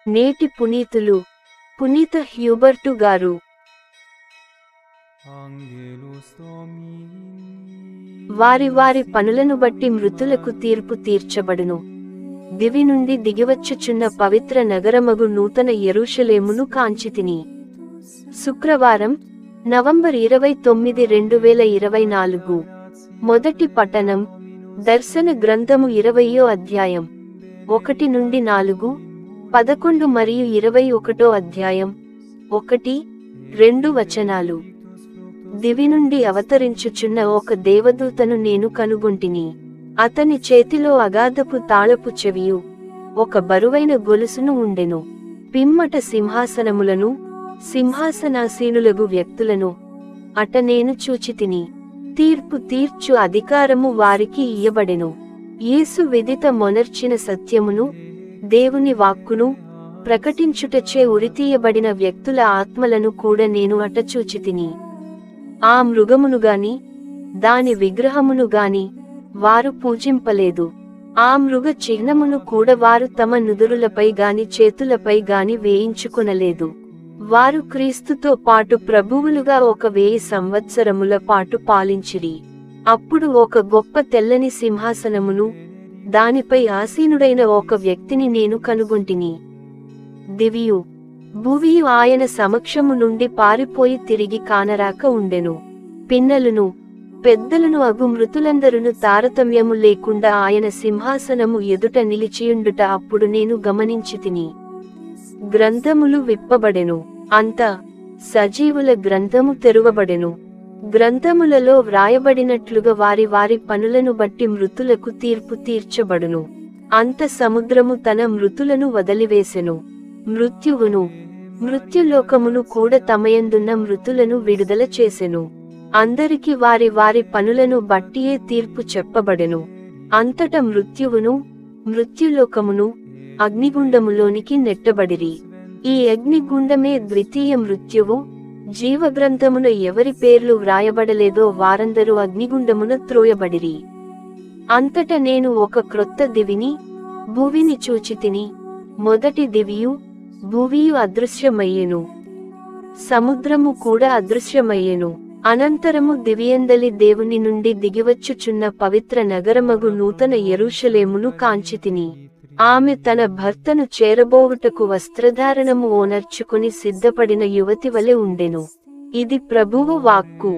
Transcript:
నేటి పునీతులు పునీత హ్యూబర్టు గారు. వారి వారి పనులను బట్టి మృతులకు తీర్పు తీర్చబడును. దివి నుండి దిగివచ్చుచున్న పవిత్ర నగరమగు నూతన యెరూషలేమును కాంచితిని. శుక్రవారం, నవంబర్ 29, 2024. మొదటి పఠనం దర్శన గ్రంథము 20వ అధ్యాయం 1 నుండి 4, 11 మరియు 21వ అధ్యాయం 1, 2 వచనాలు. దివి నుండి అవతరించుచున్న ఒక దేవదూతను నేను కనుగొంటిని. అతని చేతిలో అగాధపు తాళపు చెవియు ఒక బరువైన గొలుసును ఉండెను. పిమ్మట సింహాసనములను సింహాసనాసీనులగు వ్యక్తులను అట నేను చూచితిని. తీర్పు తీర్చు అధికారము వారికి ఇయ్యబడెను. యేసు విదిత మొనర్చిన సత్యమును దేవుని వాక్కును ప్రకటించుటచే ఉరితీయబడిన వ్యక్తుల ఆత్మలను కూడా నేను అట చూచితిని. ఆ మృగమును గాని దాని విగ్రహమును గాని వారు పూజింపలేదు. ఆ మృగ చిహ్నమును కూడా వారు తమ నుదురులపై గాని చేతులపై గాని వేయించుకొనలేదు. వారు క్రీస్తుతో పాటు ప్రభువులుగా 1000 సంవత్సరముల పాటు పాలించిరి. అప్పుడు ఒక గొప్ప తెల్లని సింహాసనమును దానిపై ఆసీనుడైన ఒక వ్యక్తిని నేను కనుగొంటిని. దివియు భువియు ఆయన సమక్షము నుండి పారిపోయి తిరిగి కానరాక ఉండెను. పిన్నలును పెద్దలను అగు మృతులందరును తారతమ్యము లేకుండా ఆయన సింహాసనము ఎదుట నిలిచియుండుట అప్పుడు నేను గమనించితిని. గ్రంథములు విప్పబడెను. అంత సజీవుల గ్రంథము తెరువబడెను. గ్రంథములలో వ్రాయబడినట్లుగా వారి వారి పనులను బట్టి మృతులకు తీర్పు తీర్చబడును. అంత సముద్రము తన మృతులను వదిలివేసెను. మృత్యువును మృత్యులోకమును కూడా తమయందున్న మృతులను విడుదల చేసెను. అందరికి వారి వారి పనులను బట్టియే తీర్పు చెప్పబడెను. అంతట మృత్యువును మృత్యులోకమును అగ్నిగుండములోనికి నెట్టబడిరి. ఈ అగ్నిగుండమే ద్వితీయ మృత్యువు. జీవగ్రంథమున ఎవరి పేర్లు వ్రాయబడలేదో వారందరూ అగ్నిగుండమున త్రోయబడిరి. అంతట నేను ఒక క్రొత్త దివిని భువిని చూచితిని. మొదటి దివియు భువియు అదృశ్యమయ్యెను, సముద్రము కూడా అదృశ్యమయ్యెను. అనంతరము దివియందలి దేవుని నుండి దిగివచ్చుచున్న పవిత్ర నగరమగు నూతన యెరూషలేమును కాంచితిని. ఆమె తన భర్తను చేరబోవుటకు వస్త్రధారణము ఓనర్చుకుని సిద్ధపడిన యువతి వలె ఉండెను. ఇది ప్రభువు వాక్కు.